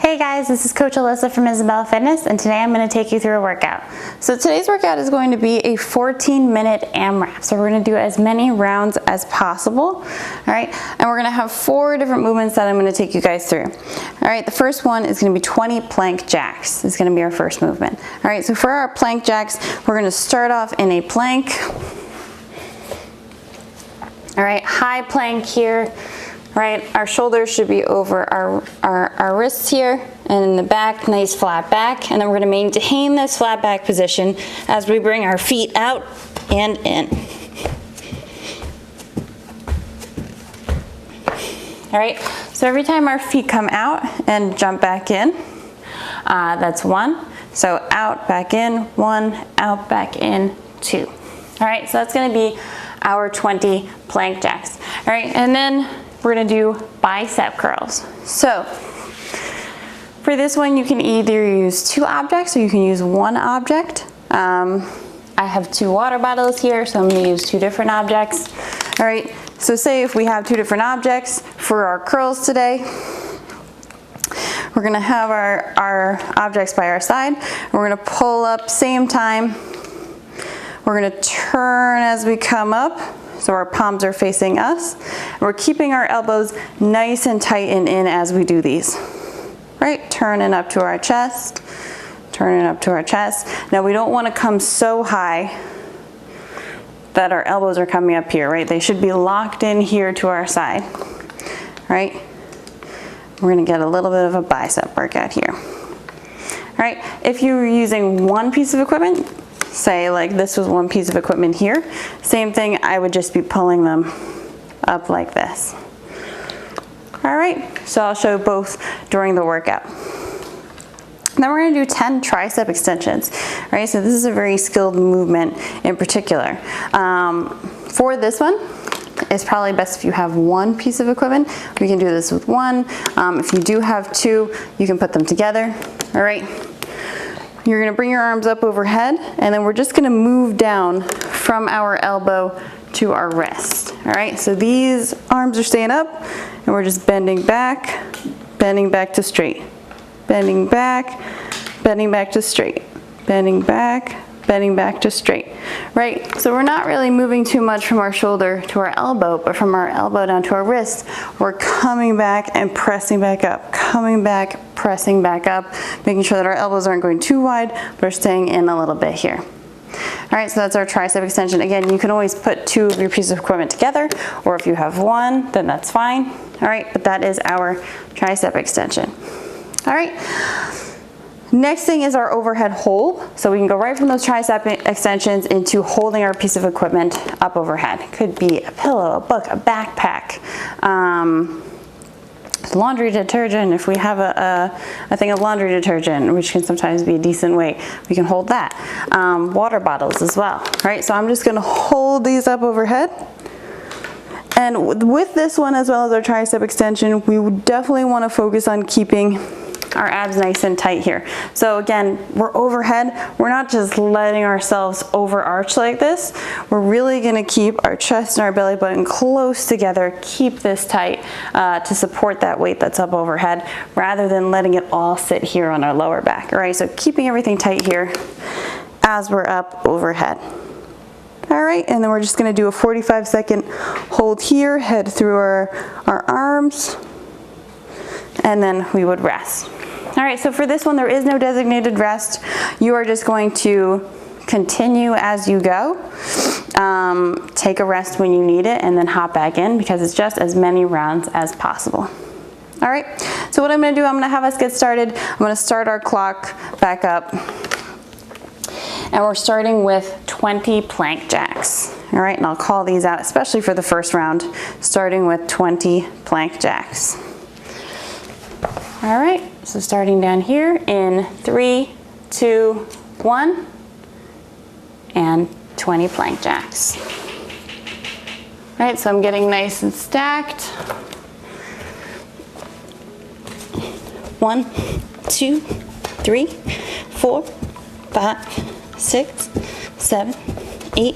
Hey guys, this is Coach Alyssa from Isabella Fitness, and today I'm going to take you through a workout. So today's workout is going to be a 14-minute AMRAP. So we're going to do as many rounds as possible. All right, and we're going to have 4 different movements that I'm going to take you guys through. All right, the first one is going to be 20 plank jacks. This is going to be our first movement. All right, so for our plank jacks, we're going to start off in a plank. All right, high plank here. Right, our shoulders should be over our wrists here, and in the back, nice flat back. And then we're going to maintain this flat back position as we bring our feet out and in. All right, so every time our feet come out and jump back in, that's 1. So out, back in, 1, out, back in, 2. All right, so that's going to be our 20 plank jacks. All right, and then we're gonna do bicep curls. So for this one, you can either use 2 objects or you can use 1 object. I have 2 water bottles here, so I'm gonna use 2 different objects. All right, so say if we have 2 different objects for our curls today, we're gonna have our objects by our side. We're gonna pull up same time. We're gonna turn as we come up. So our palms are facing us. We're keeping our elbows nice and tight and in as we do these. Right, turning up to our chest, turning up to our chest. Now we don't want to come so high that our elbows are coming up here, right? They should be locked in here to our side, right? We're gonna get a little bit of a bicep workout here. All right, if you were using 1 piece of equipment, say like this was 1 piece of equipment here, same thing, I would just be pulling them up like this. All right, so I'll show both during the workout. Then we're gonna do 10 tricep extensions. All right, so this is a very skilled movement in particular. For this one, it's probably best if you have 1 piece of equipment. We can do this with 1. If you do have 2, you can put them together. All right. You're gonna bring your arms up overhead, and then we're just gonna move down from our elbow to our wrist. All right, so these arms are staying up, and we're just bending back to straight. Bending back to straight. Bending back to straight. Right, so we're not really moving too much from our shoulder to our elbow, but from our elbow down to our wrist, we're coming back and pressing back up, coming back, pressing back up, making sure that our elbows aren't going too wide, but are staying in a little bit here. All right, so that's our tricep extension. Again, you can always put 2 of your pieces of equipment together, or if you have 1, then that's fine. All right, but that is our tricep extension. All right. Next thing is our overhead hold. So we can go right from those tricep extensions into holding our piece of equipment up overhead. It could be a pillow, a book, a backpack, laundry detergent. If we have a thing of laundry detergent, which can sometimes be a decent weight, we can hold that. Water bottles as well, right? So I'm just gonna hold these up overhead. And with this one, as well as our tricep extension, we would definitely wanna focus on keeping our abs nice and tight here. So again, we're overhead. We're not just letting ourselves overarch like this. We're really gonna keep our chest and our belly button close together, keep this tight to support that weight that's up overhead, rather than letting it all sit here on our lower back. All right, so keeping everything tight here as we're up overhead. All right, and then we're just gonna do a 45-second hold here, head through our arms, and then we would rest. All right, so for this one, there is no designated rest. You are just going to continue as you go. Take a rest when you need it, and then hop back in, because it's just as many rounds as possible. All right, so what I'm gonna do, I'm gonna have us get started. I'm gonna start our clock back up. And we're starting with 20 plank jacks. All right, and I'll call these out, especially for the first round, starting with 20 plank jacks. All right, so starting down here in 3, 2, 1, and 20 plank jacks. All right, so I'm getting nice and stacked. 1, 2, 3, 4, 5, 6, 7, 8,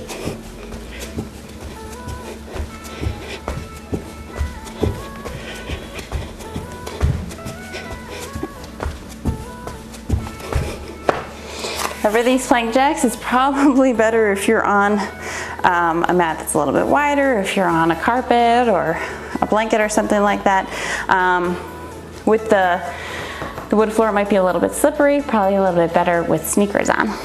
For these plank jacks, it's probably better if you're on a mat that's a little bit wider, if you're on a carpet or a blanket or something like that. With the wood floor, it might be a little bit slippery, probably a little bit better with sneakers on. All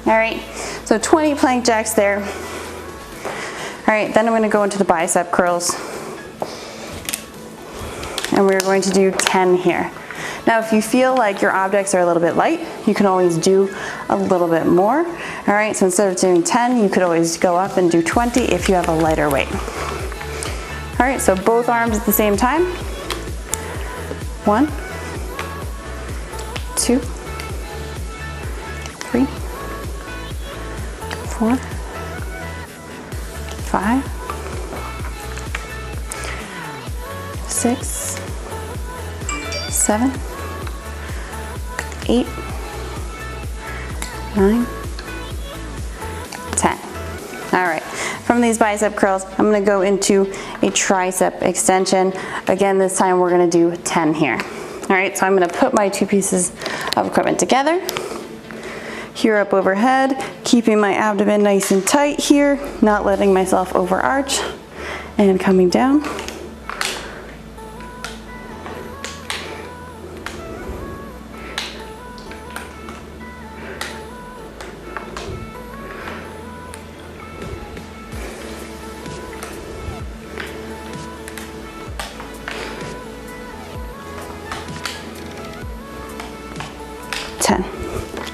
right, so 20 plank jacks there. All right, then I'm gonna go into the bicep curls. And we're going to do 10 here. Now, if you feel like your objects are a little bit light, you can always do a little bit more. All right, so instead of doing 10, you could always go up and do 20 if you have a lighter weight. All right, so both arms at the same time. 1, 2, 3, 4, 5, 6, 7, 8, 9, 10. All right, from these bicep curls, I'm gonna go into a tricep extension. Again, this time we're gonna do 10 here. All right, so I'm gonna put my two pieces of equipment together. Here up overhead, keeping my abdomen nice and tight here, not letting myself overarch, and coming down.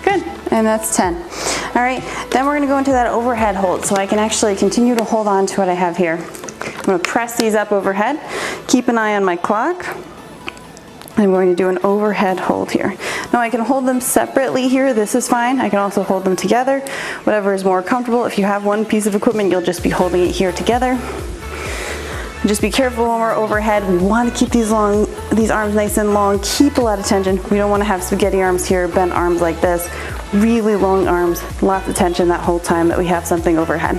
Good, and that's 10. All right, then we're gonna go into that overhead hold so I can actually continue to hold on to what I have here. I'm gonna press these up overhead, keep an eye on my clock. I'm going to do an overhead hold here. Now I can hold them separately here, this is fine. I can also hold them together, whatever is more comfortable. If you have one piece of equipment, you'll just be holding it here together. Just be careful when we're overhead. We want to keep these arms nice and long, keep a lot of tension. We don't want to have spaghetti arms here, bent arms like this, really long arms, lots of tension that whole time that we have something overhead.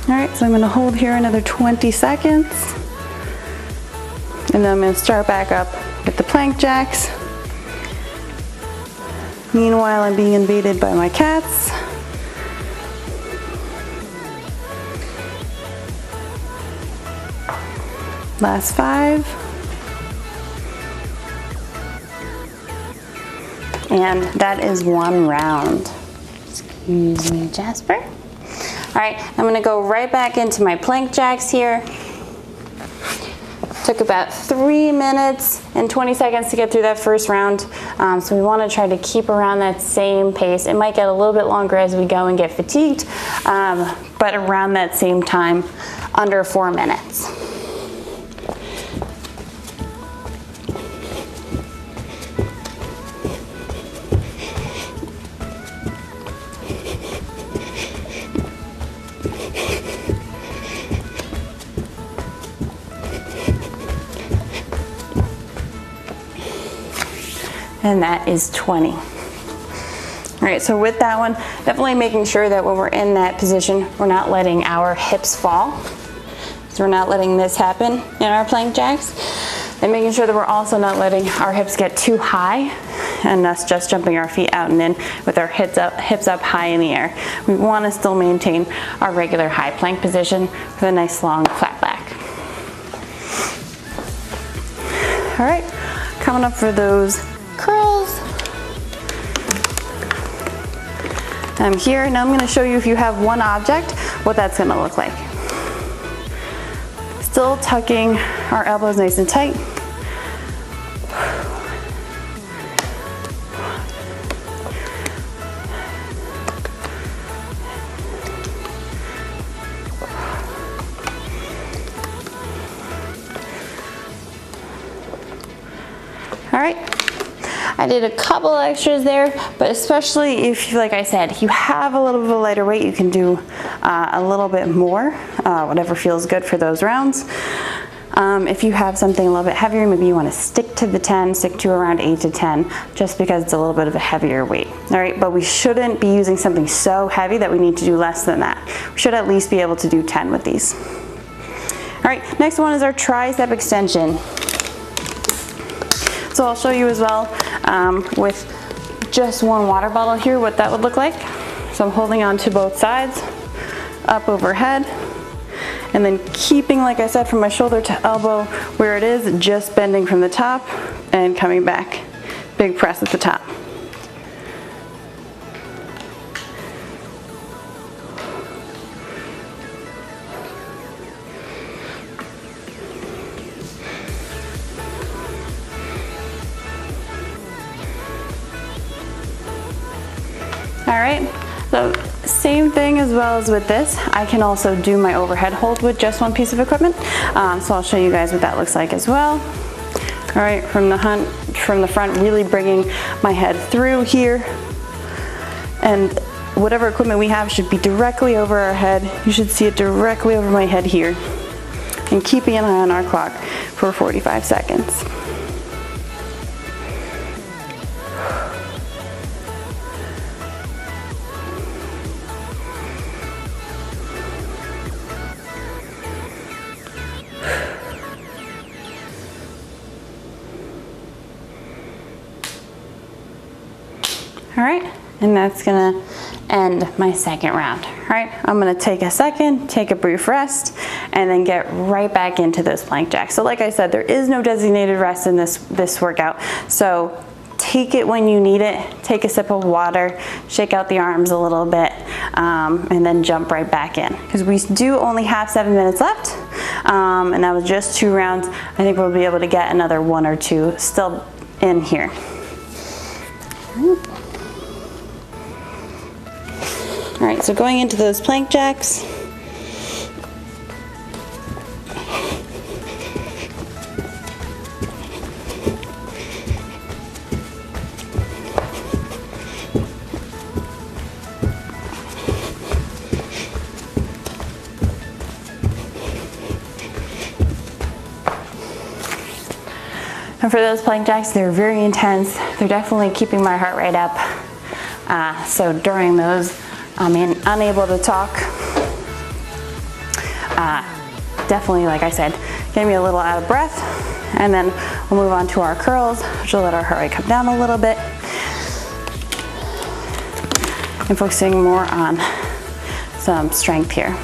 All right, so I'm gonna hold here another 20 seconds. And then I'm gonna start back up with the plank jacks. Meanwhile, I'm being invaded by my cats. Last 5. And that is 1 round. Excuse me, Jasper. All right, I'm gonna go right back into my plank jacks here. Took about 3 minutes and 20 seconds to get through that first round. So we wanna try to keep around that same pace. It might get a little bit longer as we go and get fatigued, but around that same time, under 4 minutes. And that is 20. All right, so with that one, definitely making sure that when we're in that position, we're not letting our hips fall. So we're not letting this happen in our plank jacks. And making sure that we're also not letting our hips get too high and us just jumping our feet out and in with our hips up high in the air. We want to still maintain our regular high plank position with a nice long flat back. All right, coming up for those curls. I'm here, now I'm going to show you if you have one object, what that's going to look like. Still tucking our elbows nice and tight. All right. I did a couple extras there, but especially if, like I said, you have a little bit of a lighter weight, you can do a little bit more, whatever feels good for those rounds. If you have something a little bit heavier, maybe you want to stick to the 10, stick to around 8 to 10, just because it's a little bit of a heavier weight. All right, but we shouldn't be using something so heavy that we need to do less than that. We should at least be able to do 10 with these. All right, next one is our tricep extension. So So I'll show you as well with just one water bottle here what that would look like. So I'm holding on to both sides, up overhead, and then keeping, like I said, from my shoulder to elbow where it is, just bending from the top and coming back. Big press at the top. All right, so same thing as well as with this. I can also do my overhead hold with just one piece of equipment. So I'll show you guys what that looks like as well. All right, from the front, really bringing my head through here. And whatever equipment we have should be directly over our head. You should see it directly over my head here. And keeping an eye on our clock for 45 seconds. All right, and that's gonna end my second round. All right, I'm gonna take a second, take a brief rest, and then get right back into those plank jacks. So like I said, there is no designated rest in this workout. So take it when you need it, take a sip of water, shake out the arms a little bit, and then jump right back in. Because we do only have 7 minutes left, and that was just 2 rounds. I think we'll be able to get another 1 or 2 still in here. All right, so going into those plank jacks. And for those plank jacks, they're very intense. They're definitely keeping my heart rate up. So during those, I'm unable to talk. Definitely, like I said, getting me a little out of breath. And then we'll move on to our curls, which will let our heart rate come down a little bit. And focusing more on some strength here.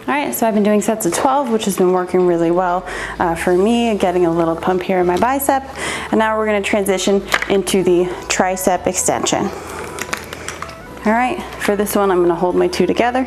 Alright, so I've been doing sets of 12, which has been working really well for me, getting a little pump here in my bicep. And now we're going to transition into the tricep extension. Alright, for this one I'm going to hold my 2 together.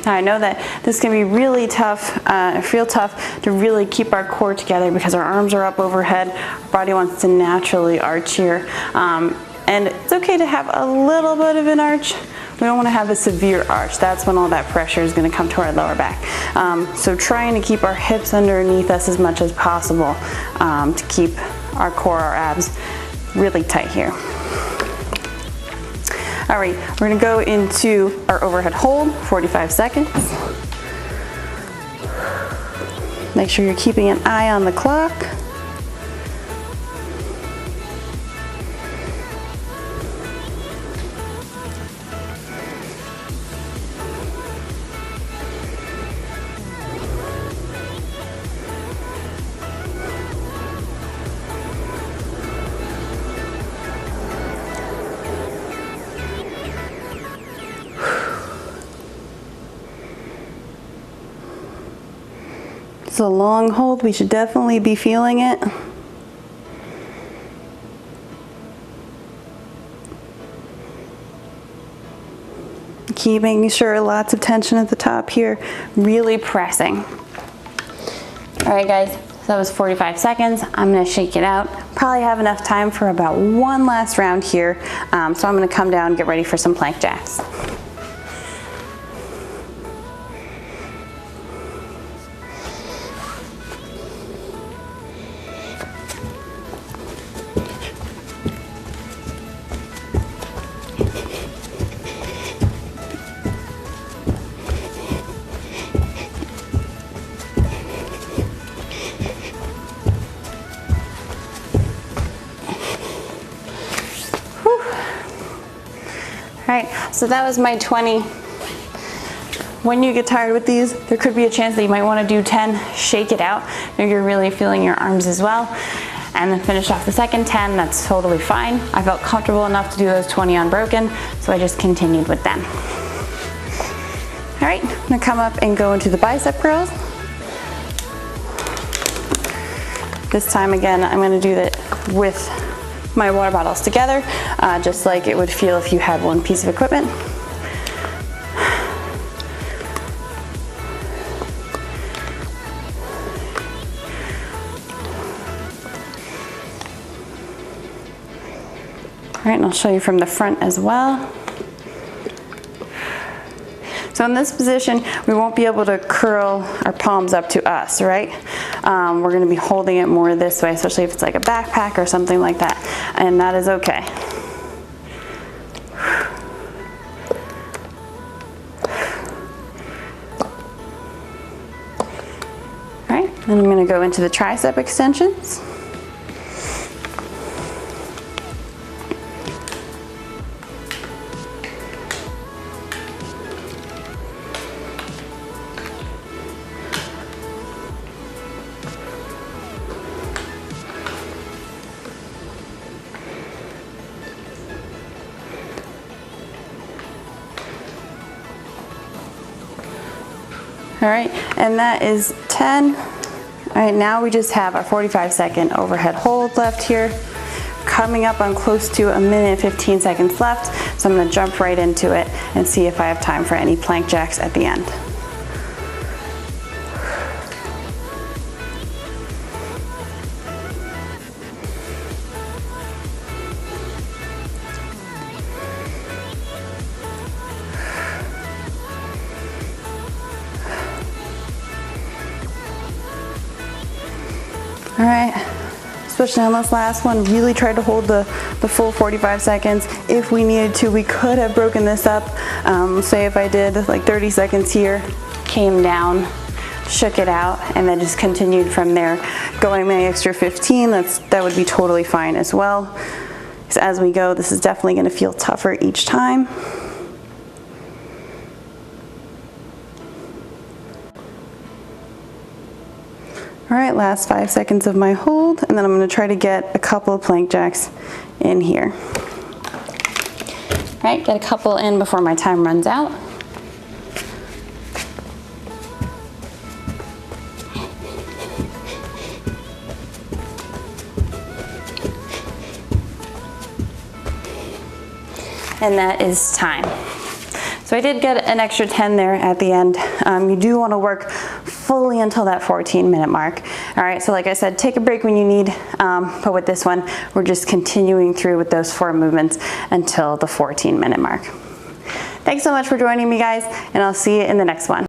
I know that this can be really tough, feel tough to really keep our core together because our arms are up overhead, our body wants to naturally arch here. And it's okay to have a little bit of an arch. We don't want to have a severe arch. That's when all that pressure is going to come to our lower back. So trying to keep our hips underneath us as much as possible to keep our core, our abs really tight here. All right, we're gonna go into our overhead hold, 45 seconds. Make sure you're keeping an eye on the clock. It's a long hold, we should definitely be feeling it. Keeping sure lots of tension at the top here, really pressing. All right guys, that was 45 seconds. I'm gonna shake it out. Probably have enough time for about one last round here. So I'm gonna come down and get ready for some plank jacks. All right, so that was my 20. When you get tired with these, there could be a chance that you might want to do 10, shake it out. Maybe you're really feeling your arms as well. And then finish off the second 10, that's totally fine. I felt comfortable enough to do those 20 unbroken, so I just continued with them. All right, I'm gonna come up and go into the bicep curls. This time again, I'm gonna do that with my water bottles together, just like it would feel if you had one piece of equipment. All right, and I'll show you from the front as well. So in this position, we won't be able to curl our palms up to us, right? We're gonna be holding it more this way, especially if it's like a backpack or something like that, and that is okay. All right, then I'm gonna go into the tricep extensions. All right, and that is 10. All right, now we just have our 45-second overhead hold left here. Coming up on close to 1 minute and 15 seconds left, so I'm gonna jump right into it and see if I have time for any plank jacks at the end. All right, especially on this last one, really tried to hold the full 45 seconds. If we needed to, we could have broken this up. Say if I did like 30 seconds here, came down, shook it out, and then just continued from there. Going my extra 15, that would be totally fine as well. So as we go, this is definitely gonna feel tougher each time. All right, last 5 seconds of my hold, and then I'm gonna try to get a couple of plank jacks in here. All right, get a couple in before my time runs out. And that is time. So I did get an extra 10 there at the end. You do want to work fully until that 14-minute mark. All right, so like I said, take a break when you need, but with this one, we're just continuing through with those 4 movements until the 14-minute mark. Thanks so much for joining me, guys, and I'll see you in the next one.